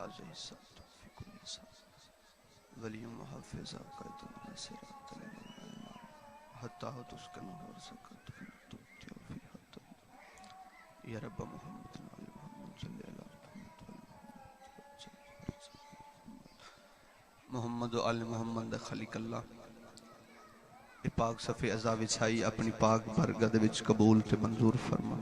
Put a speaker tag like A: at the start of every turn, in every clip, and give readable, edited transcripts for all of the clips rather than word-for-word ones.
A: واضح ساتھ فی کل ساتھ ولی محافظہ قائد نصرہ کلمہ حتی تسکنہ ورزقت فی تبتی فی حتی یا رب محمد علی محمد صلی اللہ محمد و آل محمد خلیق اللہ پاک صفحے عزا وچھائی اپنی پاک برگد وچ قبول تے منظور فرما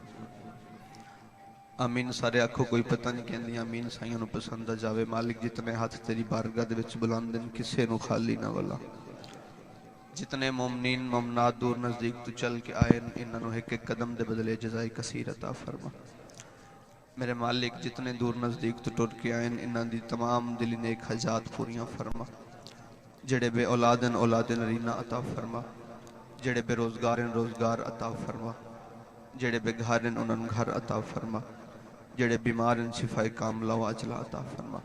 A: آمین سارے آنکھوں کوئی پتہ نہیں کہندی آمین سائیوں نو پسند جاوے مالک جتنے ہاتھ تیری بارگاہ دے وچ بلندن کسے نو خالی نہ والا جتنے مومنین مومنات دور نزدیک تو چل کے آئے انہاں نو ایک ایک قدم دے بدلے جزائے کثیر عطا فرما میرے مالک جتنے دور نزدیک تو ٹر کے آئے انہاں دی تمام دلی نیک حاجات پوریاں فرما جڑے بے اولادن اولادن رینا عطا فرما جڑے بے روزگارن روزگار عطا فرما جڑے بے گھارن انہاں گھر عطا فرما جڑے بیمارن شفائے کاملہ و عجلہ عطا فرما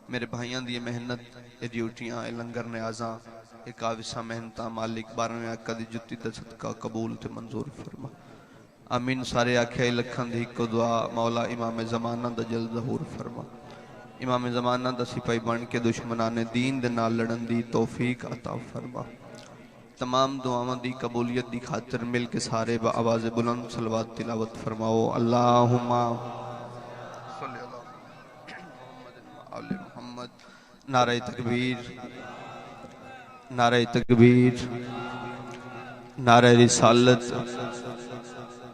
A: میرے بھائیاں دی محنت اے ڈیوٹیاں اے لنگر نیازاں اے کاوسہ محنتاں مالک بارہویں آقا دی جتی دا صدقہ قبول تے منظور فرما آمین سارے آکھے لکھن دی کو دعا مولا امام زمانہ دا جلد ظہور فرما امام زمانہ دا سپاہی بن کے دشمنان دین دے نال لڑن دی توفیق عطا فرما تمام دعاواں دی قبولیت دی خاطر مل کے سارے با آواز بلند صلوات تلاوت فرماؤ اللہم صلی اللہ محمد آل محمد نعرہ تکبیر نعرہ تکبیر نعرہ رسالت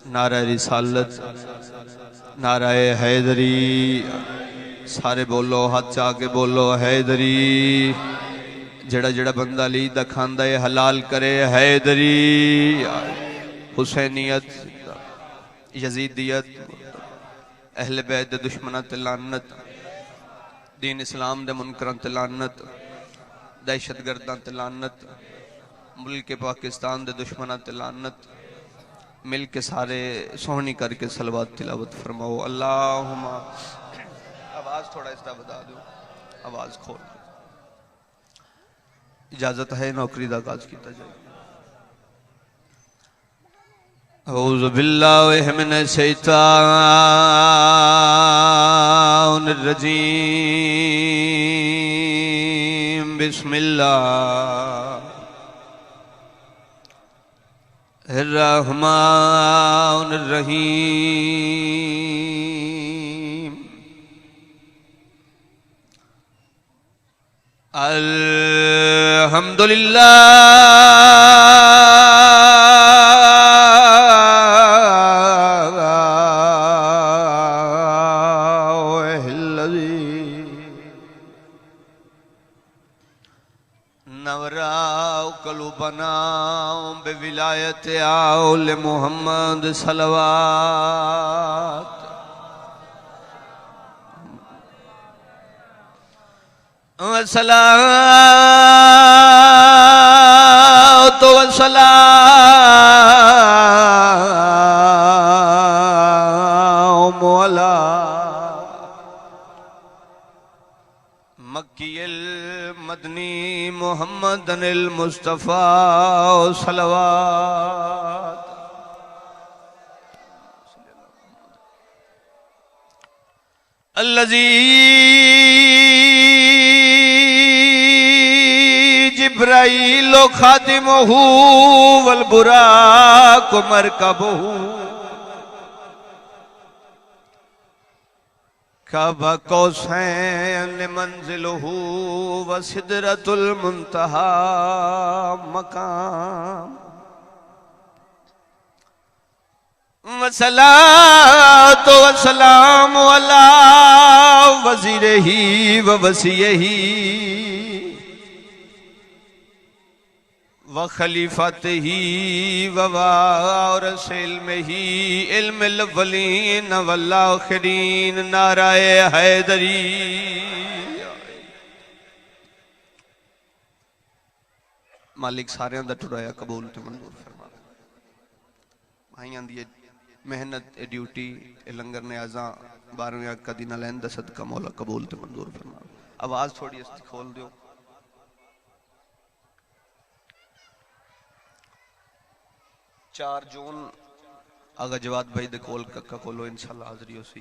A: نعرہ رسالت نعرہ حیدری سارے بولو ہاتھ چاہ کے بولو حیدری جڑا جڑا بندہ لی دا کھاندہ حلال کرے حیدری حسینیت یزیدیت اہل بیت دے دشمنات لعنت دین اسلام دے منکران لعنت دہشت گردان لعنت ملک پاکستان دے دشمنات لعنت مل کے سارے سونی کر کے صلوات تلاوت فرماؤ اللہم آواز تھوڑا اس طرح بتا دو آواز کھول اجازت ہے نوکری دا آغاز کیتا جائے اعوذ باللہ من الشیطان الرجیم بسم اللہ الرحمن الرحیم الحمدللہ بے ولایت آل محمد صلوات والصلاة والسلام علی مکی المدنی محمد المصطفیٰ صلوات الذی جبرائیل خادمہ والبراق مرکبہ کعب قوسین منزلہ وسدرۃ المنتہی مقام والصلاة والسلام علی وزیرہ ووصیہ وخلیفتہ ووارث علمہ علم الاولین والآخرین نعرہ حیدری مالک سارے اندر ٹرایا قبول تے منظور فرما بھائیاں دی محنت اے ڈیوٹی اے لنگر نیازاں بارہویں آقا دی نالین دا صدقہ مولا قبول تے منظور فرما آواز تھوڑی استی کھول دیو 4 جون آگا جواد بھائی دے کول ککا کولو انشاءاللہ حاضری ہو سی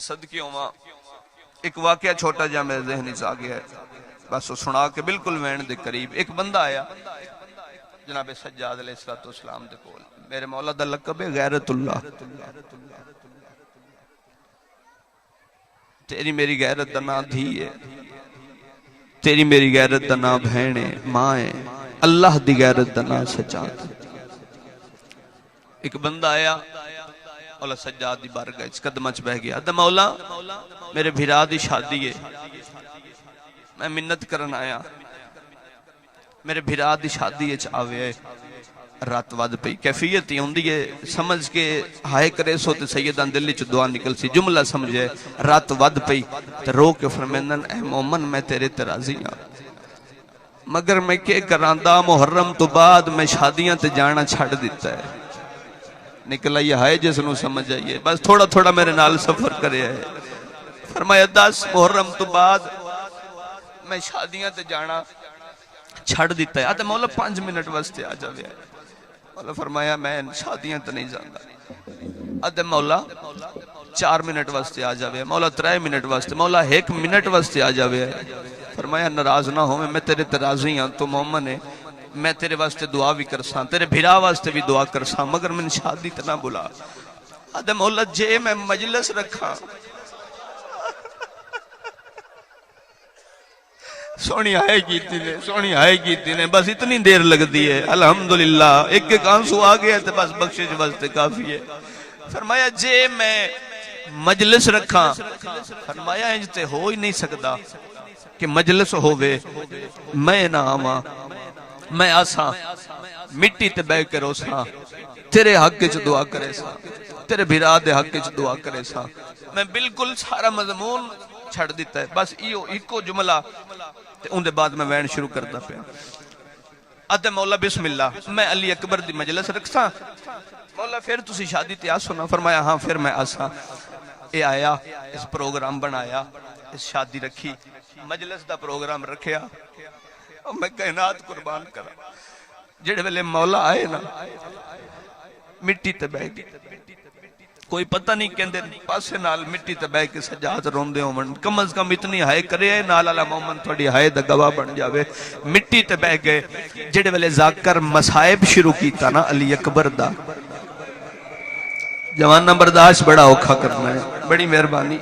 A: صدقے ہوواں ایک واقعہ چھوٹا جہا میرے ذہن چ آ گیا ہے، بس وہ سنا کے بالکل وین دے قریب۔ ایک بندہ آیا جناب سجاد علیہ السلام دے کول، میرے مولا دا لقب ہے غیرت اللہ، تیری میری غیرت دا نام دھی ہے، تیری میری غیرت دا نام بہن ہے، ماں ہے، اللہ دی غیرت دا نام سجاد۔ ایک بندہ آیا مولا سجاد دی بارگاہ وچ قدماں چ بیٹھ گیا، تے مولا میرے بھرا دی شادی ہے، میں منت کرن آیا، میرے بھرا دی شادی وچ آوے، رات ود پئی، کیفیت ہی ہوندی ہے سمجھ کے ہائے کرے سو تے سیداں دل وچ دعا نکل سی، جملہ سمجھے، رات ود پئی تے رو کے فرمیندن اے مومن میں تیرے تے راضی ہاں، مگر میں کہ کراندہ محرم تو بعد میں شادیاں تے جانا چھڑ دیتا ہے۔ نکلا یہ ہائے جس نو سمجھ آئیے، بس تھوڑا تھوڑا میرے نال سفر کرے ہے۔ فرمایا 10 محرم تو بعد میں شادیاں تے جانا چھڑ دیتا ہے، آتے مولا 5 منٹ واسطے آ جاوے ہے۔ مولا فرمایا میں شادیاں تے نہیں جاندا، آتے مولا 4 منٹ واسطے آ جاوے ہے، مولا 3 منٹ واسطے، مولا 1 منٹ واسطے آ جاوے ہے۔ فرمایا ناراض نہ ہو، میں تیرے تے راضی ہاں، تو مومن ہے، میں تیرے واسطے دعا بھی کرساں، تیرے بھرا واسطے بھی دعا کرساں، مگر میں شادی تے نہ بلا۔ آتے مولا جے میں مجلس رکھاں، سونی آئے کیتی نے، سونی آئے کیتی نے، بس اتنی دیر لگ دی ہے، الحمدللہ ایک ایک آنسو آ گیا ہے، بس بخشش واسطے کافی ہے۔ فرمایا جے میں مجلس رکھاں، فرمایا انج تے ہو ہی نہیں سکدا کہ مجلس ہووے میں نہ آواں، میں آساں مٹی تے بہ کے روساں، تیرے حق وچ دعا کرے سا، تیرے بھرا دے حق وچ دعا کرے سا۔ میں بالکل سارا مضمون چھڑ دیتا ہے، بس ایکو جملہ تے ان دے بعد میں وین شروع کرتا پیا۔ آتے مولا بسم اللہ، میں علی اکبر دی مجلس رکھساں، مولا پھر تسی شادی تے آسو نا؟ فرمایا ہاں پھر میں آساں۔ اے آیا، اس پروگرام بنایا، اس شادی رکھی، مجلس دا پروگرام رکھیا، اور میں کائنات قربان کرا، جڑے ویلے مولا آئے نا مٹی تے بہ گئی، کوئی پتہ نہیں کہندے پاسے نال مٹی تے بہ کے سجاد روندے ہون، کم از کم اتنی ہائے کرے نال والا مومن تھوڑی ہائے دا گواہ بن جاوے۔ مٹی تے بہ گئے، جڑے ویلے ذاکر مصائب شروع کیتا نا علی اکبر دا، جوانہ برداشت بڑا اوکھا کرنا ہے، بڑی مہربانی،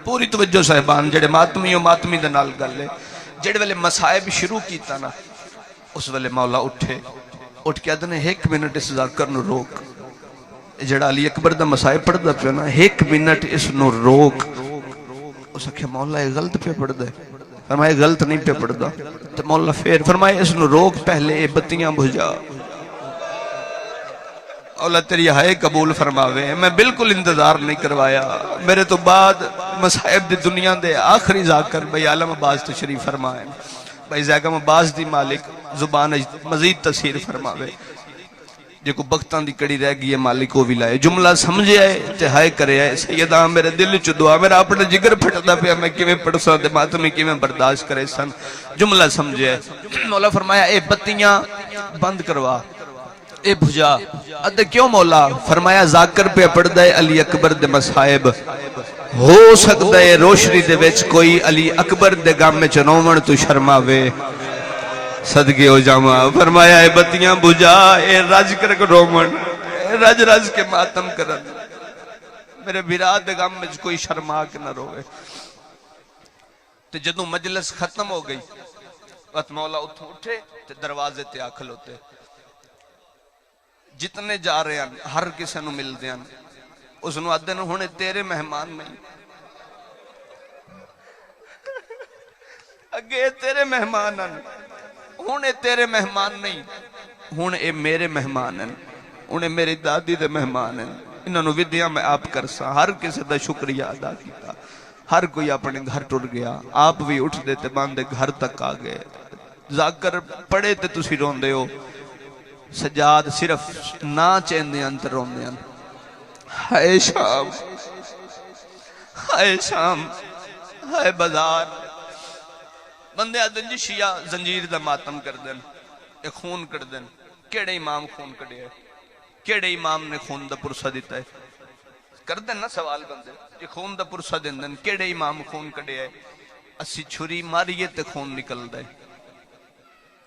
A: پوری توجہ صاحبان، جڑے ماتمی و ماتمی دے نال گل ہے، جڑے ویلے مصائب شروع کیتا نا، اس ویلے مولا اٹھے، اٹھ کے آدھنے 1 منٹ اس ذاکر نو روک، جڑا علی اکبر دا مصائب پڑھ دا پہ نا، 1 منٹ اس نو روک۔ اس اکھے مولا یہ غلط پہ پڑھ دے، فرمایا غلط نہیں پہ پڑھ دا، تو مولا پھر فرمایا اس نو روک، پہلے اے بتیاں بھجا۔ اولا تیری ہائے قبول فرماوے، میں بالکل انتظار نہیں کروایا، میرے تو بعد مصائب دی دنیا دے آخری ذاکر بھائی عالم عباس تشریف فرمائے، بھائی زیگم عباس دی مالک زبان مزید تصیر فرماوے، جے کو بختان دی کڑی رہ گئی ہے مالک وہ بھی لائے، جملہ سمجھے آئے تے ہائے کرے آئے، سیدہ میرے دل چو دعا، میرا اپنے جگر پھٹتا پیا، میں کیویں پڑھ سا دے ماتمی کیویں برداشت کرے سن، جملہ سمجھے آئے۔ مولا فرمایا اے بتیاں بند کروا، اے بھجا، ادھے کیوں مولا؟ فرمایا ذاکر پہ پڑھ دے علی اکبر دے مصائب، ہو سکتا ہے روشنی دے وچ کوئی علی اکبر دے گام میں چنومن تو شرماوے، صدقے ہو جاما۔ فرمایا اے بتیاں بجھا، اے رج کر کے رومن، اے رج رج کے ماتم کرن، میرے بھرا دے گام میں کوئی شرما کے نہ روے۔ تے جدوں مجلس ختم ہو گئی، وقت مولا اتھوں اٹھے تے دروازے تے آکھل ہوتے، جتنے جا رہے ہیں ہر کسے نو مل دیں، اس نو آدھے نو ہونے تیرے مہمان نہیں، اگے تیرے مہمان ہیں، ہونے تیرے مہمان نہیں، ہونے اے میرے مہمان ہیں، ہونے میری دادی دے مہمان ہیں، انہوں نے ودیاں میں آپ کرسا، ہر کسی دا شکریہ ادا کیتا، ہر کوئی اپنے گھر ٹر گیا، آپ بھی اٹھ دیتے باندے گھر تک آگئے، ذاکر پڑے تے تسی رون دے ہو، سجاد صرف نا چیندے انتر رون دے ہیں، ہائے شام، ہائے شام، ہائے بازار، بندے آدھن جی شیعہ زنجیر دا ماتم کر دیں، ایک خون کر دیں، کیڑے امام خون کڑے ہے، کیڑے امام نے خون دا پرسہ دیتا ہے، کر دیں نا سوال بندے جی خون دا پرسا دیں دن کیڑے امام خون کڑے ہے اسی چھری ماریے تے خون نکل دے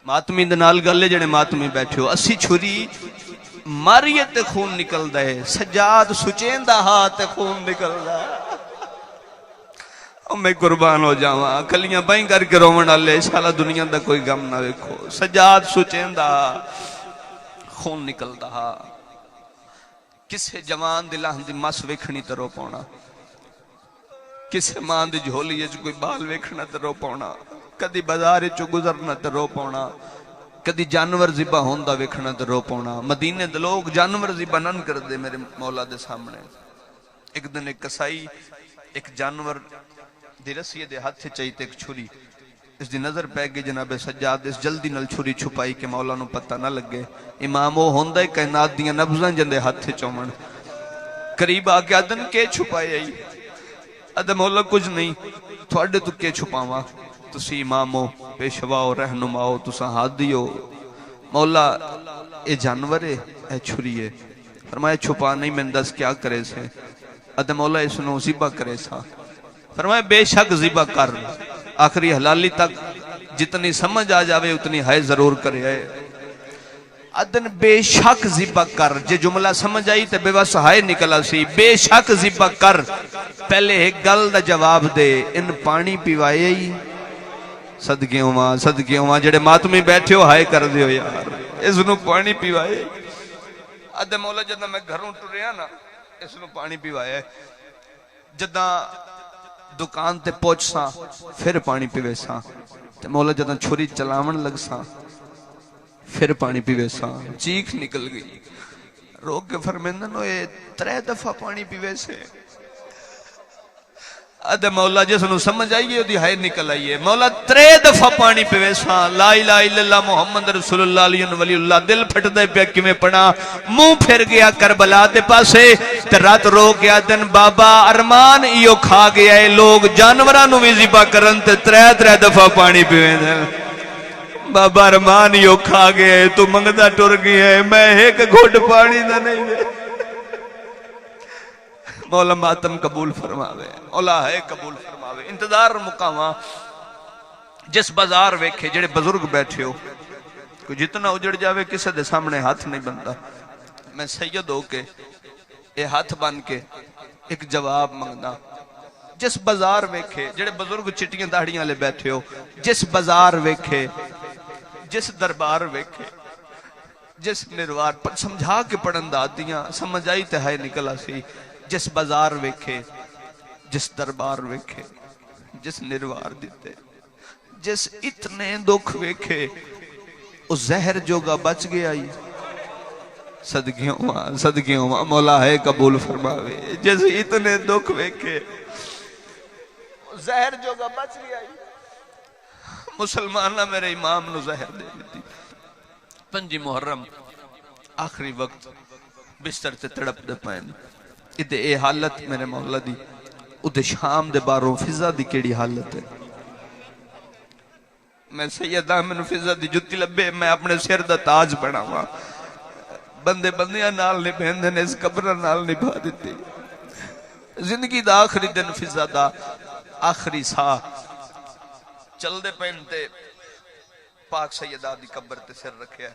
A: ماتمی دنال گلے جڑے ماتمی بیٹھے ہو اسی چھری ماریے تے خون نکل دے سجاد سچین دا ہاتھ تے خون نکل دے میں قربان ہو جاواں کلیاں بائیں کر کے رومن والے سالا دنیا دا کوئی غم نہ ویکھو سجاد سچین دا خون نکل دا کسے جوان دی لاہن دی مس ویکھنی تے رو پاؤنا کسے ماں دی جھولی وچ کوئی بال ویکھنا تے رو پاؤنا کدی بازار چو گزرنا تے رو پاؤنا کدی جانور ذبح ہوندا ویکھنا تے رو پاؤنا مدینے دے لوگ جانور ذبح نہ کردے میرے مولا دے سامنے ایک دن ایک کسائی ایک جانور دی رسی دے ہاتھ چاہی تے ایک چھری اس دی نظر پہ گئی جناب سجاد اس جلدی نل چھری چھپائی کہ مولا نو پتہ نہ لگے امام وہ ہوندہ ہے کائنات دیاں نبضاں جندے ہاتھ چومن قریب آکے آدن کے چھپائے آئی ادھا مولا کچھ نہیں تھوڑے تو کے چھپاواں تسی امام ہو پیشوا ہو رہنما ہو تسا ہادی ہو مولا اے جانور ہے اے چھری ہے فرمایا چھپا نہیں میں دس کیا کرے سے ادھا مولا اس نو ذبح کرے سا فرمایا بے شک ذبح کر آخری حلالی تک جتنی سمجھ آ جاوے اتنی ہائے ضرور کرے آئے ادن بے شک ذبح کر جے جملہ سمجھ آئی تے بے بس ہائے نکلا سی بے شک ذبح کر پہلے ایک گل دا جواب دے ان پانی پیوائے ہی صدقے ہوا جڑے ماتمی بیٹھے ہو ہائے کر دیو یار اس نو پانی پیوائے ادھے مولا جدہ میں گھروں ٹریا نا اس نو پانی پیوائے جدہ دکان تے پہنچ سا پھر پانی پیوے سا تے مولا جدہ چھوری چلاون لگ سا پھر پانی پیوے سا چیخ نکل گئی روک کے فرمیندن ہوئے 3 دفعہ پانی پیوے سے ادھے مولا جس نو سمجھ آئیے دی ہائے نکل آئیے مولا 3 دفعہ پانی پیوے سا لا الہ الا اللہ محمد رسول اللہ علیہ ولی اللہ دل پھٹ دے پہ کمیں پڑا منہ پھر گیا کربلا دے پاسے تے رات رو گیا دن بابا ارمان ایو کھا گیا ہے لوگ جانورانو بھی ذبح کرن تے 3 دفعہ پانی پیوے دن بابا ارمان ایو کھا گیا ہے تو منگدہ ٹر گیا ہے میں ایک گھوٹ پانی دا نہیں دے مولا ماتم قبول فرماوے مولا ہے قبول فرماوے انتظار مقامہ جس بازار ویکھے جڑے بزرگ بیٹھے ہو کوئی جتنا اجڑ جاوے کسے دے سامنے ہاتھ نہیں بندا میں سید ہو کے اے ہاتھ بن کے ایک جواب منگنا جس بازار ویکھے جڑے بزرگ چٹیاں داڑیاں لے بیٹھے ہو جس بازار ویکھے جس دربار ویکھے جس نروار سمجھا کے پڑھن دادیاں سمجھ آئی تے ہائے نکلا سی جس بازار ویکھے جس دربار ویکھے جس نروار دیتے جس اتنے دکھ ویکھے اس زہر جوگا بچ گیا ہی صدقیوں ماں مولا ہے قبول فرماوے جس اتنے دکھ ویکھے اس زہر جوگا بچ گیا ہی مسلمانہ میرے امام نو زہر دے دیتی 5 محرم آخری وقت بستر تے تڑپ دے پائن ادھے اے حالت میرے مولا دی ادھے شام دے باروں فضا دی کیڑی حالت ہے میں سید احمد فضا دی جتی لبے میں اپنے سر دا تاج بناواں بندے بندیاں نال نبھیندے نے اس قبر نال نبھا دیتی زندگی دا آخری دن فضا دا آخری سا چل دے پہنتے پاک سیدہ دی قبر تے سر رکھیا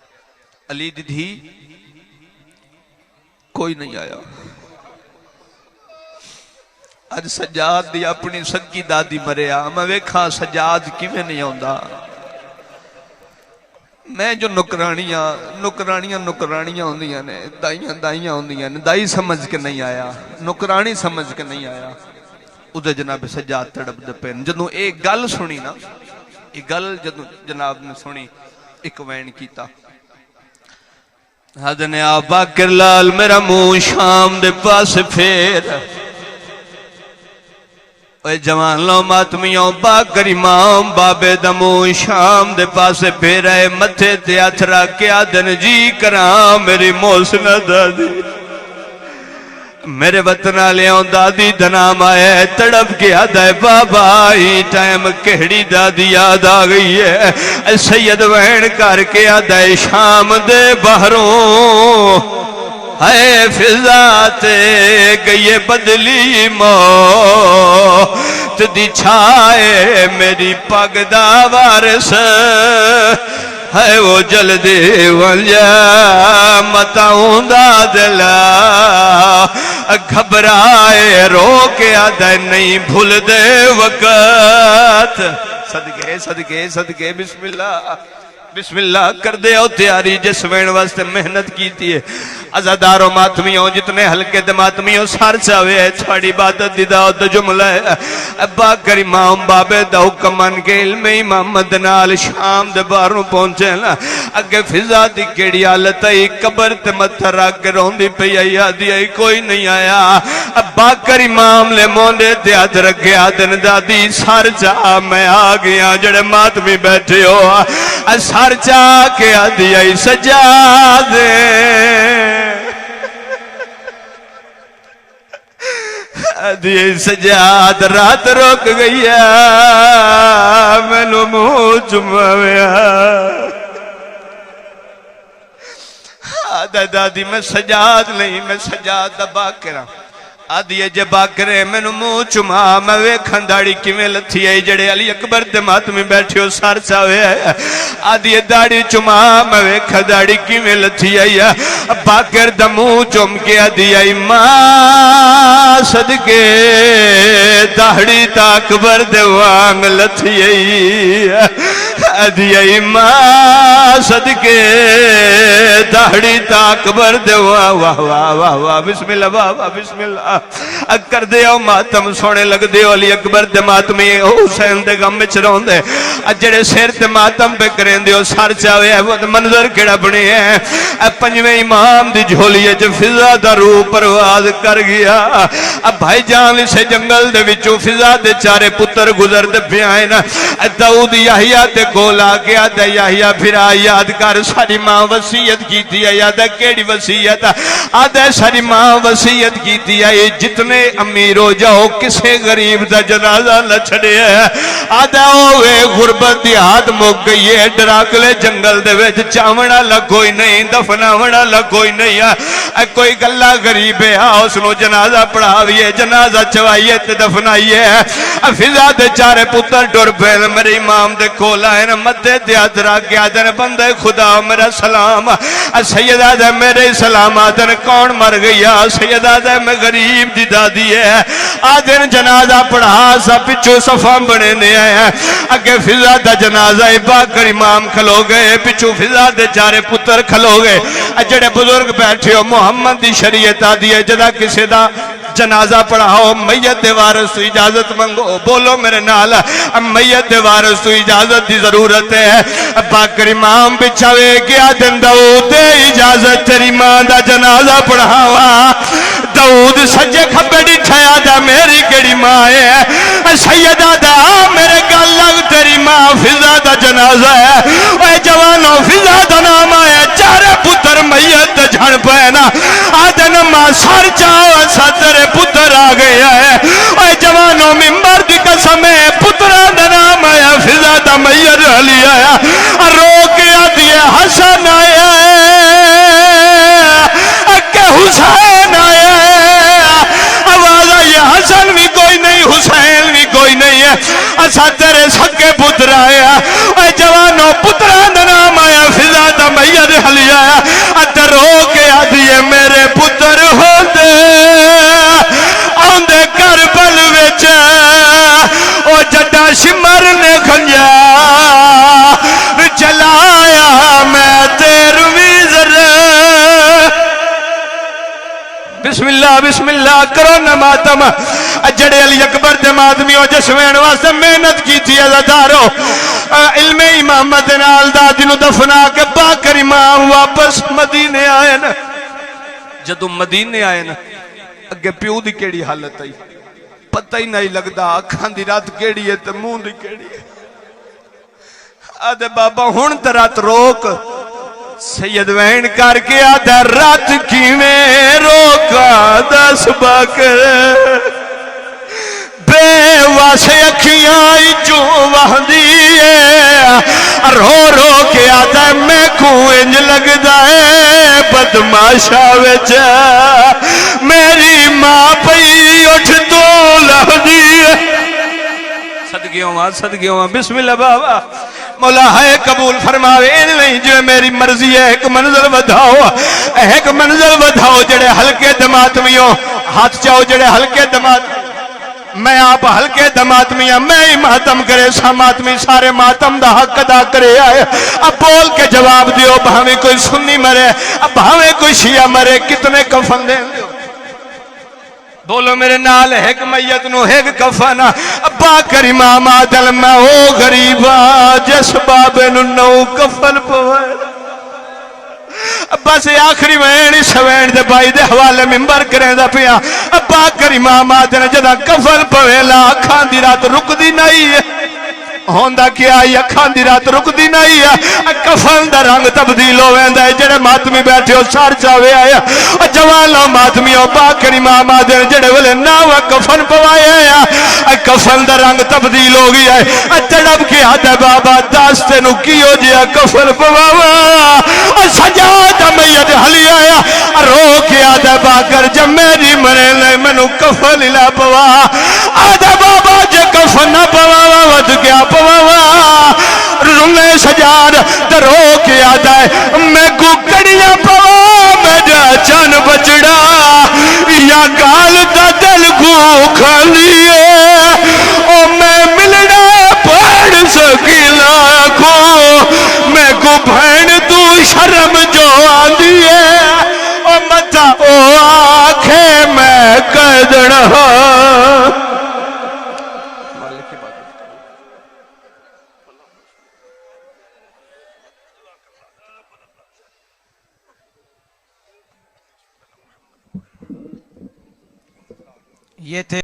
A: علی دی دھی کوئی نہیں آیا آج سجاد دی اپنی سکی دادی مریا میں ویکھا سجاد کیویں نہیں ہوندا میں جو نکرانیاں ہوندیاں نے دائیاں ہوندیاں نے دائی سمجھ کے نہیں آیا نکرانی سمجھ کے نہیں آیا ادھے جناب سجاد تڑپ دے پین جدوں ایک گل سنی نا ایک گل جدوں جناب نے سنی ایک وین کیتا حضرت آبا کرلال میرا منہ شام دے پاس پھیر اے جوان لو ماتمیوں باکر امام بابے دمو شام دے پاسے پھیرے متھے تے ہتھ رکھ کے آدن جی کراں میری محسنہ دادی میرے وطن لیاؤں دادی دنام آئے تڑپ کے آدھا ہے بابا ہی ٹائم کہڑی دادی یاد آگئی ہے سید وین کر کے آدھا ہے شام دے بہروں ہے فضا تے گئی بدلی موت دی چھائے میری پگ دا وارث ہے وہ جلدی ولیا متاؤں دا دلا گھبرائے رو کے آدھے نہیں بھول دے وقت صدقے صدقے صدقے بسم اللہ بسم اللہ کر دے او تیاری جس وین واسطے محنت کیتی ہے عزاداروں ماتمیوں جتنے ہلکے دے ماتمیوں سار چاہوے ہے چھاڑی عبادت دی دعوت جملہ ہے ابا کر امام بابے دا حکم من کے علم امام مدنال شام دے باروں پہنچے نا اگے فضا دی کیڑی حالت ہے قبر تے متھر آگ کے رون دی پی آئی آدھی آئی کوئی نہیں آیا ابا کر امام لے موندے دے آدھ رکھے آدھن دادی سار چاہ میں آگیا جڑے ماتمی بیٹھے ہو سار چاہ کے آدھی آئی سجا دے آدھی سجاد رات روک گیا میں نو منہ چماویا آدھا دادی میں سجاد نہیں میں سجاد دبا کرا آدھی جے باکرے میں نو منہ چما میں ویکھن داڑی کیویں لتھی ہے جڑے علی اکبر دے ماتمی بیٹھے ہو سار چاوے آدھی داڑی چما میں ویکھن داڑی کیویں لتھی ہے باکر دا منہ چم کے آدھی آئی ماں صدقے داڑی تا اکبر دے وانگ لتھی ہے آدھی آئی ماں صدقے داڑی تا اکبر دے واہ واہ واہ واہ بسم اللہ واہ واہ بسم اللہ کر دے او ماتم سونے لگ دے علی اکبر دے ماتمی حسین دے غم وچ روندے جڑے سر تے ماتم پہ کرین دے او سر چاوے وہ منظر کیڑا بنے ہے پنجویں امام دی جھولی وچ فضا دا روح پرواز کر گیا اب بھائی جان سے جنگل دے وچوں فضا دے چارے پتر گزر دے پیائے نا داؤد یحییٰ تے کول آ گیا تے یحییٰ پھرا یاد کر ساری ماں وصیت کیتی ہے یاد کیڑی وصیت آدھے ساری ماں وصیت کیتی ہے جتنے امیر ہو جاؤ کسے غریب دا جنازہ نہ چھڑے ہے آدھا ہوئے غربت دی ہاتھ موک گئی ہے ڈراکلے جنگل دے ویچ چاونا لگوئی نہیں دفناونا لگوئی نہیں ہے کوئی گلہ غریب ہے اس نو جنازہ پڑھاویے جنازہ چوائیے تے دفنائیے فضا دے چارے پتر ڈور پہل میرے امام دے کھولا ہے مدے دیا درا گیا دن بندے خدا میرا سلام سیدہ دے میرے سلام آدھن کون مر گیا سیدہ دے میں غریب دی دادی ہے آدھن جنازہ پڑھا سا پچھو صفا بنے نے آئے اگے فضا دا جنازہ باکر امام کھلو گئے پچھو فضا دے چارے پتر کھلو گئے جڑے بزرگ بیٹھے ہو محمد دی شریعت آدھی ہے جدا کسی دا جنازہ پڑھاؤ میت دے وارث تو اجازت منگو بولو میرے نال میت دے وارث تو اجازت دی ضرورت ہے باکر امام بچھاوے گیا دن داؤد دے اجازت تیری ماں دا جنازہ پڑھاوا داؤد سجے کھبے ڈٹھایا دا میری کیڑی ماں ہے سیدہ دا میرے گل لگ تیری ماں فضا دا جنازہ ہے اے جوانوں فضا دا نام آیا چارے پتر میت دا جھڑ پینا آدن ماں سار چاو ساتر پتر آ گیا ہے اے جوانوں ممبر دی قسم ہے پتران دا نام آیا فضا دا میت علی آیا رو کے آدھی حسن آیا کہ حسین آیا آواز آئی حسن بھی کوئی نہیں حسین بھی کوئی نہیں ہے اسا تیرے سکے پتر آیا اے جوانوں پتران دا نام آیا فضا دا میت علی آیا ادھر رو کے آدھی میرے پتر ہو دے آندے کربل وچ او جڈا شمر نے کھنجا چلایا میں تیرویں ذرہ بسم اللہ کرو نہ ماتم جڑے علی اکبر دے ماتمیوں جسوین واسطے محنت کی تھی عزادارو علم امامت نال دادی نو دفنا کے باکر امام واپس مدینے آئے نا جدو مدینے آئے نا اگے پیو دی کیڑی حالت آئی پتہ ہی نہیں لگدا آنکھاں دی رات کیڑی ہے تے منہ دی کیڑی ہے آدھے بابا ہن تے رات روک سید وین کر کے آدھے رات کیویں روکا دس باکر بے واسے اکھیاں جو وحدی ہے رو رو کے آدھے میں
B: کو انج لگدا ہے بدماشا وچ میری ماں پئی اٹھ تو لہدی ہے صدقے ہوں بسم اللہ بابا مولا ہے قبول فرماوے نہیں جو میری مرضی ہے ایک منظر بدھاؤ جڑے ہلکے دماتمیوں ہاتھ چاہو جڑے ہلکے دماتمیوں میں آپ ہلکے دماتمیاں میں ہی ماتم کرے سا ماتمی سارے ماتم دا حق ادا کرے آئے اب بول کے جواب دیو بھاویں کوئی سنی مرے اب بھاویں کوئی شیعہ مرے کتنے کفن دیں دیو بولو میرے نال ایک میت نو ایک کفن ابا کر امام عادل میں او غریبا جس بابے نو کفن پوائے ابا سے آخری وین سوین دے بائی دے حوالے ممبر کریں دا پیا ابا کر امام عادل جدا کفن پویلا اکھان دی رات رک دی نہیں ہے ہوندہ کیا آئی اکھان دی رات رک دی نہیں ہے کفن دا رنگ تبدیل ہو ویندہ ہے جڑے ماتمی بیٹھے ہو سار چاہوے آیا جوانوں ماتمی ہو باکر امام آدھر جڑے والے ناوہ کفن پوائے آیا کفن دا رنگ تبدیل ہو گیا ہے تڑپ کی آدھے بابا داستے نو کیو جیا کفن پواوا سجادہ میت حلی آیا رو کی آدھے باکر جب میری مرے لے منو کفن لا پوا آدھے بابا جے کفن نہ پواوا ود کیا پواوا رونے سجاد درو کی آدھا ہے میں کو کڑیاں پوا میں جا چان بچڑا یا گال دا دل کو کھلیے او میں ملنا پڑ سکیلا کو میں کو بھین تو شرم جو آدھیے او متا او آنکھیں میں قدڑ
A: یہ تھے